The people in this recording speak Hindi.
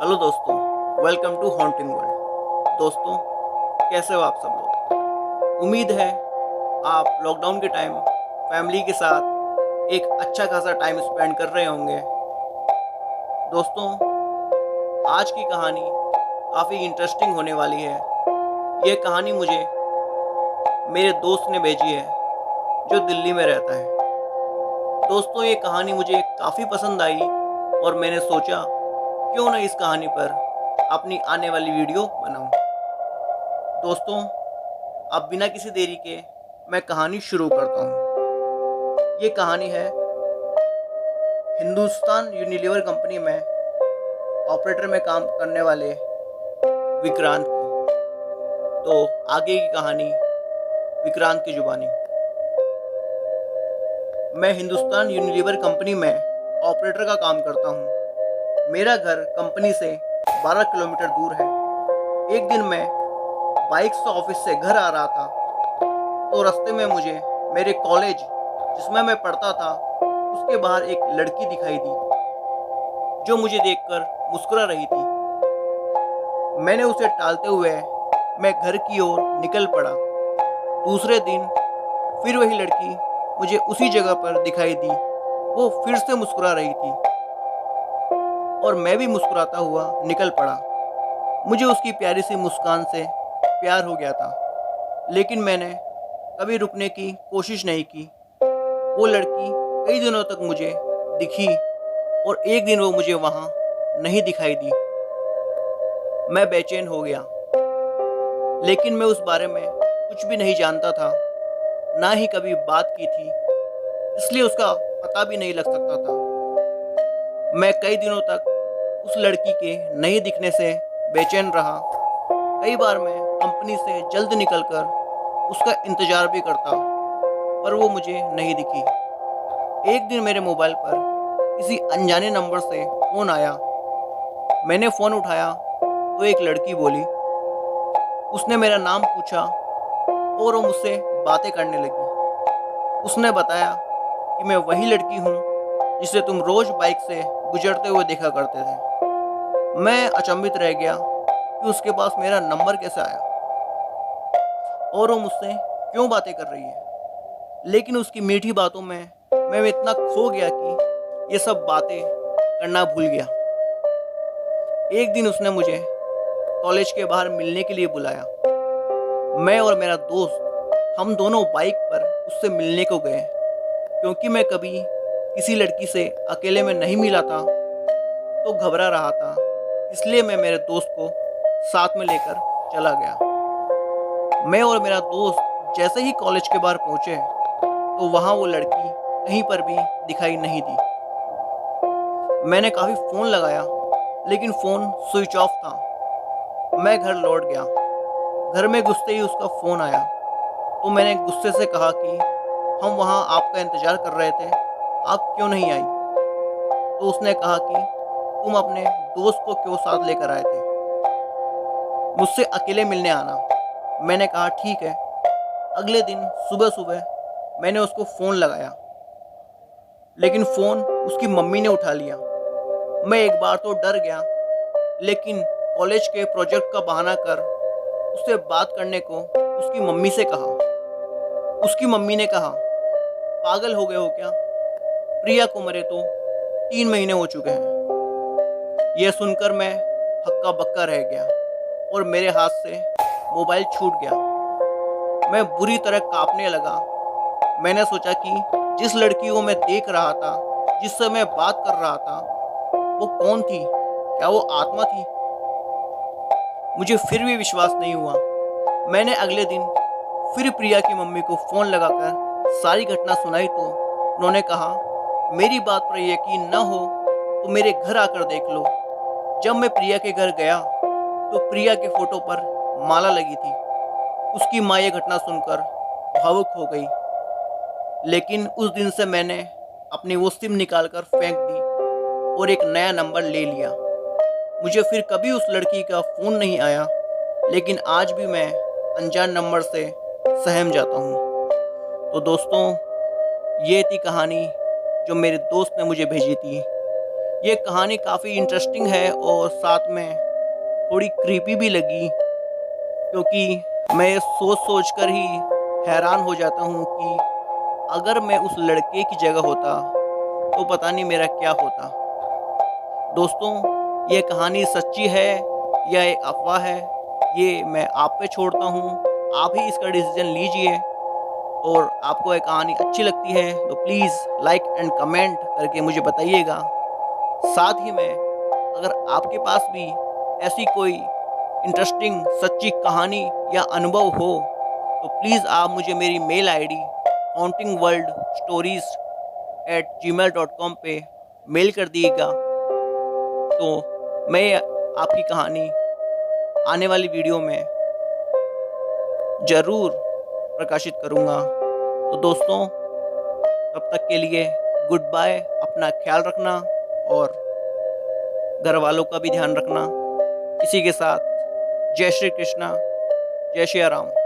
हेलो दोस्तों, वेलकम टू हॉन्टिंग वर्ल्ड। दोस्तों, कैसे हो आप सब लोग? उम्मीद है आप लॉकडाउन के टाइम फैमिली के साथ एक अच्छा खासा टाइम स्पेंड कर रहे होंगे। दोस्तों, आज की कहानी काफ़ी इंटरेस्टिंग होने वाली है। ये कहानी मुझे मेरे दोस्त ने भेजी है जो दिल्ली में रहता है। दोस्तों, ये कहानी मुझे काफ़ी पसंद आई और मैंने सोचा क्यों ना इस कहानी पर अपनी आने वाली वीडियो बनाऊं। दोस्तों, अब बिना किसी देरी के मैं कहानी शुरू करता हूँ। ये कहानी है हिंदुस्तान यूनिलीवर कंपनी में ऑपरेटर में काम करने वाले विक्रांत की। तो आगे की कहानी विक्रांत की जुबानी। मैं हिंदुस्तान यूनिलीवर कंपनी में ऑपरेटर का काम करता हूँ। मेरा घर कंपनी से 12 किलोमीटर दूर है। एक दिन मैं बाइक से ऑफिस से घर आ रहा था तो रास्ते में मुझे मेरे कॉलेज जिसमें मैं पढ़ता था उसके बाहर एक लड़की दिखाई दी जो मुझे देखकर मुस्कुरा रही थी। मैंने उसे टालते हुए मैं घर की ओर निकल पड़ा। दूसरे दिन फिर वही लड़की मुझे उसी जगह पर दिखाई दी। वो फिर से मुस्कुरा रही थी और मैं भी मुस्कुराता हुआ निकल पड़ा। मुझे उसकी प्यारी सी मुस्कान से प्यार हो गया था, लेकिन मैंने कभी रुकने की कोशिश नहीं की। वो लड़की कई दिनों तक मुझे दिखी और एक दिन वो मुझे वहाँ नहीं दिखाई दी। मैं बेचैन हो गया, लेकिन मैं उस बारे में कुछ भी नहीं जानता था, ना ही कभी बात की थी, इसलिए उसका पता भी नहीं लग सकता था। मैं कई दिनों तक उस लड़की के नहीं दिखने से बेचैन रहा। कई बार मैं कंपनी से जल्द निकलकर उसका इंतज़ार भी करता, पर वो मुझे नहीं दिखी। एक दिन मेरे मोबाइल पर किसी अनजाने नंबर से फ़ोन आया। मैंने फ़ोन उठाया तो एक लड़की बोली। उसने मेरा नाम पूछा और वो मुझसे बातें करने लगी। उसने बताया कि मैं वही लड़की हूँ जिसे तुम रोज़ बाइक से गुजरते हुए देखा करते थे। मैं अचंभित रह गया कि उसके पास मेरा नंबर कैसे आया और वो मुझसे क्यों बातें कर रही है। लेकिन उसकी मीठी बातों में मैं इतना खो गया कि ये सब बातें करना भूल गया। एक दिन उसने मुझे कॉलेज के बाहर मिलने के लिए बुलाया। मैं और मेरा दोस्त हम दोनों बाइक पर उससे मिलने को गए। क्योंकि मैं कभी किसी लड़की से अकेले में नहीं मिला था तो घबरा रहा था, इसलिए मैं मेरे दोस्त को साथ में लेकर चला गया। मैं और मेरा दोस्त जैसे ही कॉलेज के बाहर पहुंचे तो वहाँ वो लड़की कहीं पर भी दिखाई नहीं दी। मैंने काफ़ी फ़ोन लगाया, लेकिन फ़ोन स्विच ऑफ था। मैं घर लौट गया। घर में घुसते ही उसका फ़ोन आया तो मैंने गुस्से से कहा कि हम वहाँ आपका इंतज़ार कर रहे थे, आप क्यों नहीं आई? तो उसने कहा कि तुम अपने दोस्त को क्यों साथ लेकर आए थे, मुझसे अकेले मिलने आना। मैंने कहा ठीक है। अगले दिन सुबह सुबह मैंने उसको फ़ोन लगाया, लेकिन फ़ोन उसकी मम्मी ने उठा लिया। मैं एक बार तो डर गया, लेकिन कॉलेज के प्रोजेक्ट का बहाना कर उससे बात करने को उसकी मम्मी से कहा। उसकी मम्मी ने कहा, पागल हो गए हो क्या? प्रिया को मरे तो 3 महीने हो चुके हैं। यह सुनकर मैं हक्का बक्का रह गया और मेरे हाथ से मोबाइल छूट गया। मैं बुरी तरह कांपने लगा। मैंने सोचा कि जिस लड़की को मैं देख रहा था, जिससे मैं बात कर रहा था, वो कौन थी? क्या वो आत्मा थी? मुझे फिर भी विश्वास नहीं हुआ। मैंने अगले दिन फिर प्रिया की मम्मी को फ़ोन लगाकर सारी घटना सुनाई तो उन्होंने कहा, मेरी बात पर यकीन न हो तो मेरे घर आकर देख लो। जब मैं प्रिया के घर गया तो प्रिया के फ़ोटो पर माला लगी थी। उसकी माँ ये घटना सुनकर भावुक हो गई, लेकिन उस दिन से मैंने अपनी वो सिम निकाल कर फेंक दी और एक नया नंबर ले लिया। मुझे फिर कभी उस लड़की का फ़ोन नहीं आया, लेकिन आज भी मैं अनजान नंबर से सहम जाता हूँ। तो दोस्तों, ये थी कहानी जो मेरे दोस्त ने मुझे भेजी थी। ये कहानी काफ़ी इंटरेस्टिंग है और साथ में थोड़ी क्रीपी भी लगी, क्योंकि मैं ये सोच कर ही हैरान हो जाता हूँ कि अगर मैं उस लड़के की जगह होता तो पता नहीं मेरा क्या होता। दोस्तों, ये कहानी सच्ची है या एक अफ़वाह है, ये मैं आप पे छोड़ता हूँ। आप ही इसका डिसीज़न लीजिए। और आपको ये कहानी अच्छी लगती है तो प्लीज़ लाइक एंड कमेंट करके मुझे बताइएगा। साथ ही में अगर आपके पास भी ऐसी कोई इंटरेस्टिंग सच्ची कहानी या अनुभव हो तो प्लीज़ आप मुझे मेरी मेल आईडी hauntingworldstories@gmail.com पे मेल कर दिएगा। तो मैं आपकी कहानी आने वाली वीडियो में ज़रूर प्रकाशित करूँगा। तो दोस्तों, तब तक के लिए गुड बाय। अपना ख्याल रखना और घर वालों का भी ध्यान रखना। इसी के साथ जय श्री कृष्णा, जय श्री राम।